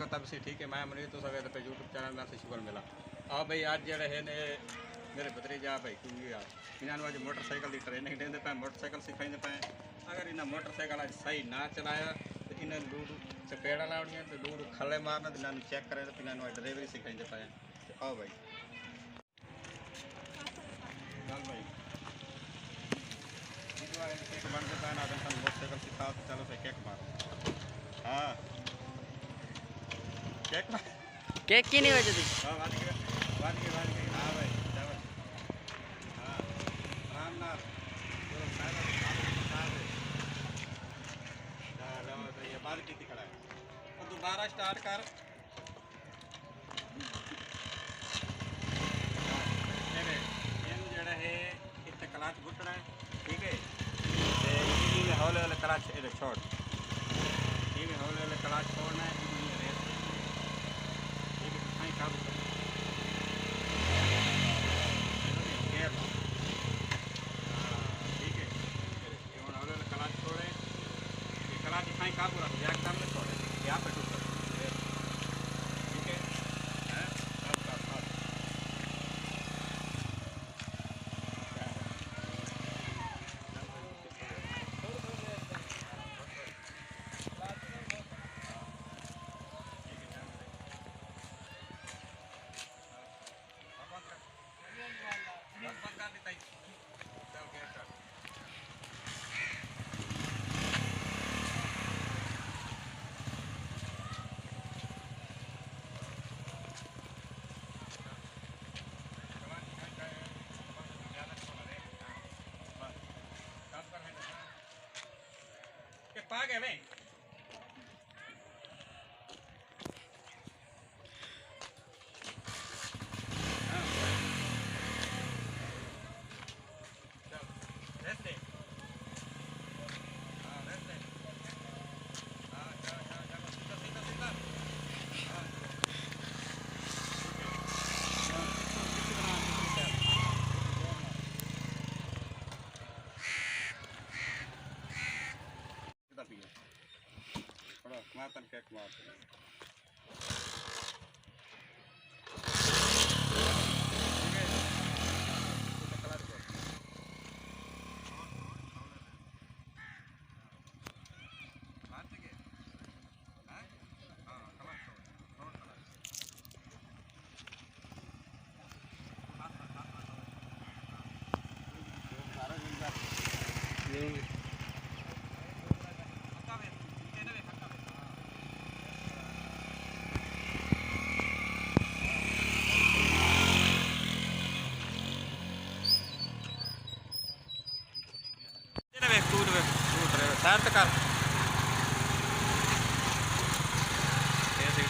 तब से ठीक है। मैं मनीष तो सवेरे पे यूट्यूब चैनल में से शुगर मिला। हाँ भाई आज जड़े है ने मेरे भतरीजा भाई क्योंकि यार इन्होंने आज मोटरसाइकिल की ट्रेनिंग देते पे मोटरसाइकिल सिखाते पे। अगर इन्हें मोटरसाइकिल आज सही ना चलाया तो इन्हें लूड चपेड़ा लाउनिया तो लूड खले मारना तो इन्होंने चेक करें तो इन्होंने ड्राइवरी सिखाते पे। आओ भाई चल भाई केक बनते पे ना मोटरसाइकिल सिखा चलो भाई केक मारो। हाँ केक केक की नहीं वजह थी। हाँ हाँ भाई चलो हाँ राम नाथ चलो तो ये बात की खड़ा है तो दोबारा स्टार्ट कर। जड़ा है इतने क्लच घुटना है ठीक है हौले हौले क्लच छोड़ ठीक है हौले हौले क्लच छोड़ना है काबू कर ठीक है हौले क्लच छोड़े क्लच खाई काबू रख एकदम में छोड़े यहाँ पे टूट ठीक है pague bem. Matan kayak kemarin. Start कर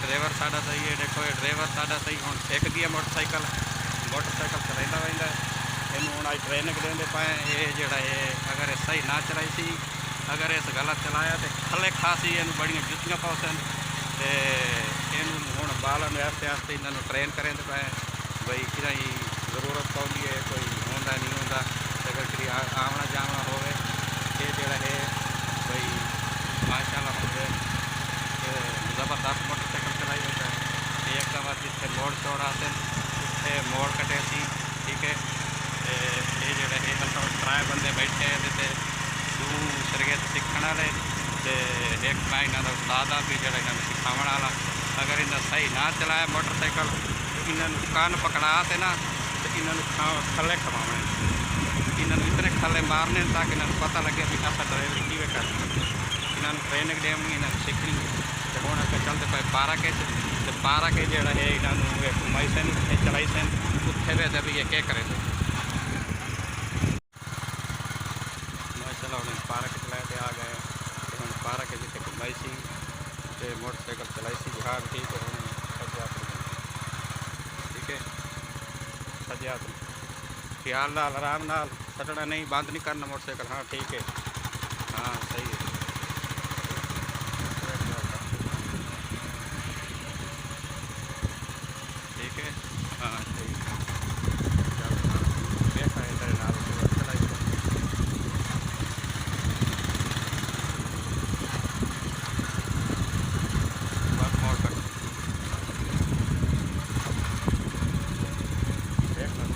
ड्राइवर साढ़ा सही है। देखो ये ड्राइवर साढ़ा सही हम सीख गया मोटरसाइकिल चलाता वह इन हूँ अज ट्रेनिंग देंगे पाए ये जोड़ा है अगर सही ना चलाई सी अगर इस गलत चलाया तो थले खासी इन बड़िया जुतियाँ पौसन तो इन हूँ बालों आस्ते आस्ते इन्होंने ट्रेन करें पाए बई कि जरूरत पौंदी है कोई होंदा नहीं होंदा अगर कि आवना जावना हो ये जोड़ा है भाई माशाल्लाह मुझे ज़बरदस्त मोटरसाइकिल चलाई होता है। एक दफ़ा जिथे मोड़ चौड़ आते उत्थे मोड़ कटे सी ठीक है ये जोड़े है त्रै बंदे बैठे तो दू सरगत सीखने वाले तो एक मैं इन्हों उस्ताद आ भी जो सिखाव वाला अगर इन्हें सही ना चलाया मोटरसाइकिल तो इन्होंने कान पकड़ा तो ना तो इन्होंने थले खवाने इन्होंने इतने खले मारने ताकि इन्होंने पता लगे भी आप ड्राइवरी किए कर इन्होंने ट्रेनिंग देनी इन्होंने सीखनी तो हूँ अगर चलते पे 12 के तो 12 के जोड़ा है इन्होंने घुमाई सन चलाई सन उत्थे वे भी ये क्या करे माशाल्लाह उन्हें 12 के चलाए थे आ गए हम 12 के जितने घुमाई सी तो मोटरसाइकिल चलाई सी हाँ ठीक है ठीक है सजा ख्याल नाल आराम नाल सटना नहीं बंद नहीं करना मोटरसाइकिल। हाँ ठीक है हाँ सही है ठीक है हाँ सही है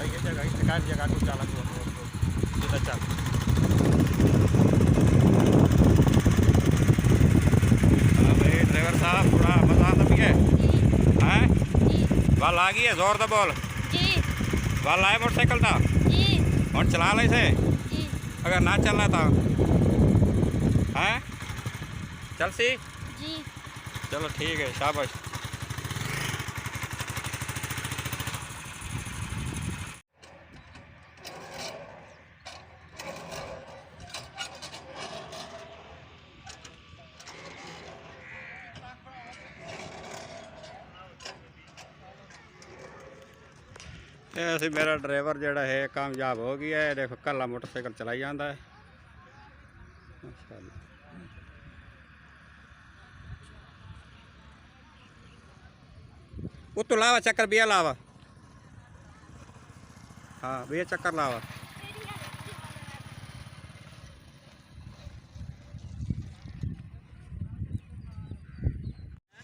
ये जगह शिकायत जगह को चला सीधा चल। हाँ भाई ड्राइवर साहब थोड़ा मजा आता भी है हैं? बल आ गई है जोर तो बोल बल आए मोटरसाइकिल था और चला ले से अगर ना चलना था हैं चल सी चलो ठीक है शाबाश। ऐसे मेरा ड्राइवर जड़ा है कामयाब हो गया है। देखो कला मोटरसाइकिल चलाई जाता है माशाअल्लाह। उत्तों लावा चक्कर बिया लावा हाँ बिया चक्कर लावा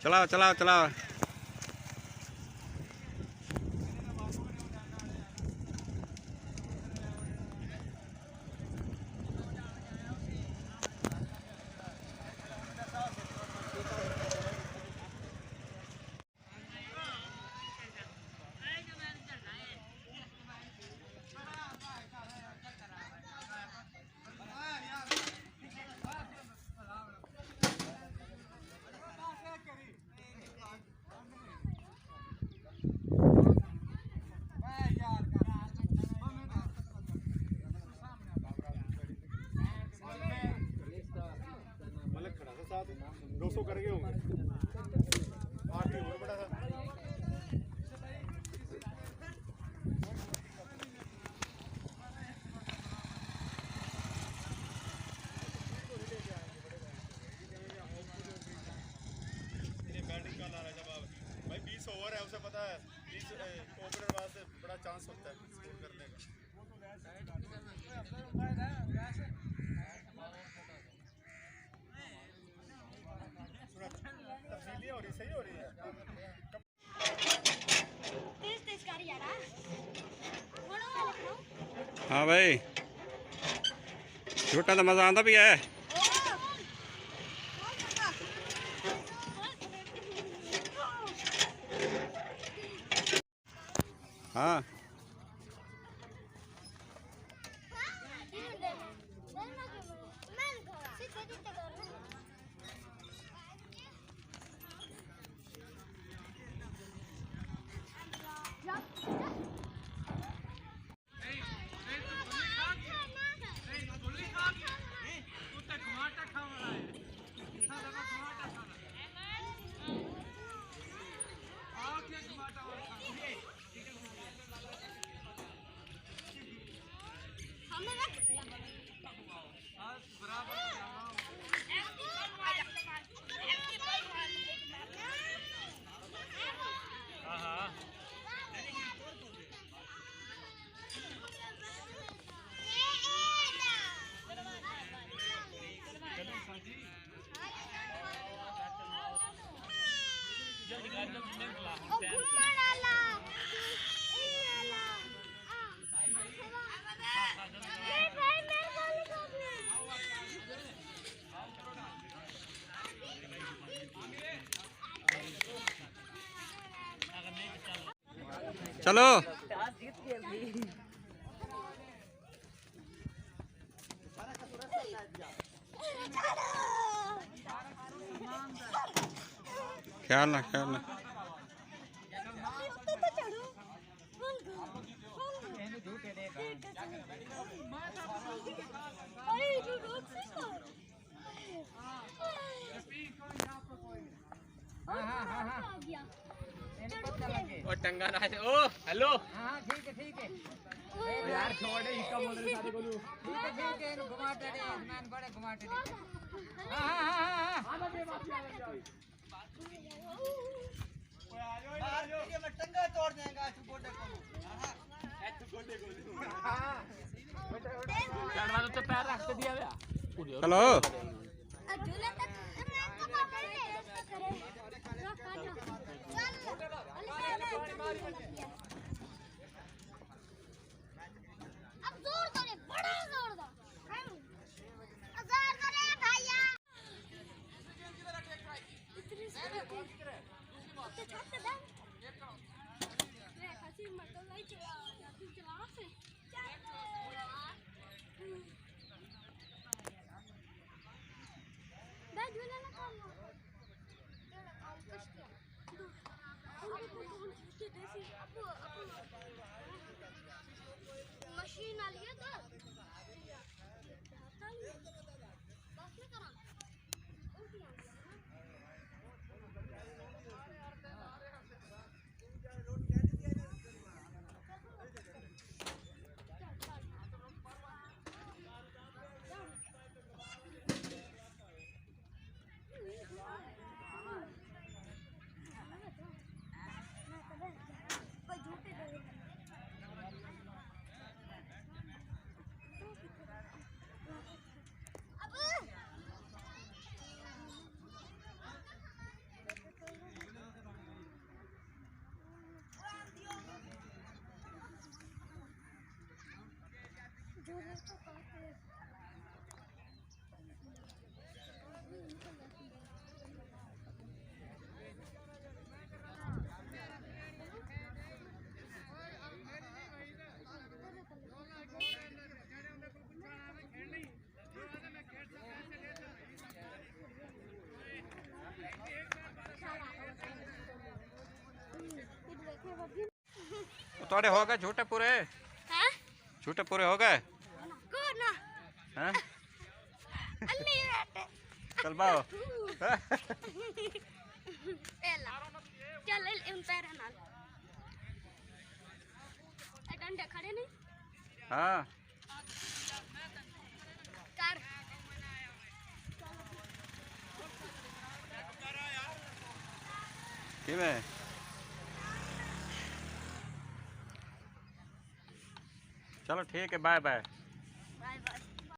चलाओ चलाओ चलाओ। करके होंगे और बड़ा था। बैटिंग का नारा जब भाई 20 ओवर है उसे पता है 20 ओपनर वास्ते बड़ा चांस होता है स्कोर करने का। हाँ भाई छोटा तो मजा आता भी है। हाँ चलो ख्याल ना ख्याल ना। ओ टंगा ना ओ हेलो हां ठीक है यार छोड़े इसका बोल रहे सारे बोलू ठीक है घुमाते दे मैन बड़े घुमाते दे हां बे माफी आ जाओ ओए आ जाओ ये मैं टंगा तोड़ देगा तू गोडे को हां तू गोडे को हां चढ़वा तो पैर रख दिया बे हेलो झूला तक मैं कमा कर ले इसको करे रख आ जा चल ਤੁਹਾਡੇ ਹੋ ਗਏ ਝੂਟੇ ਪੂਰੇ? हैं ਝੂਟੇ ਪੂਰੇ ਹੋ ਗਏ? को ना हैं? अन्नी बैठे चल बाओ। एला चल इन पैर नाल ए डंडे खड़े नहीं हाँ कर किवें? चलो ठीक है, बाय बाय।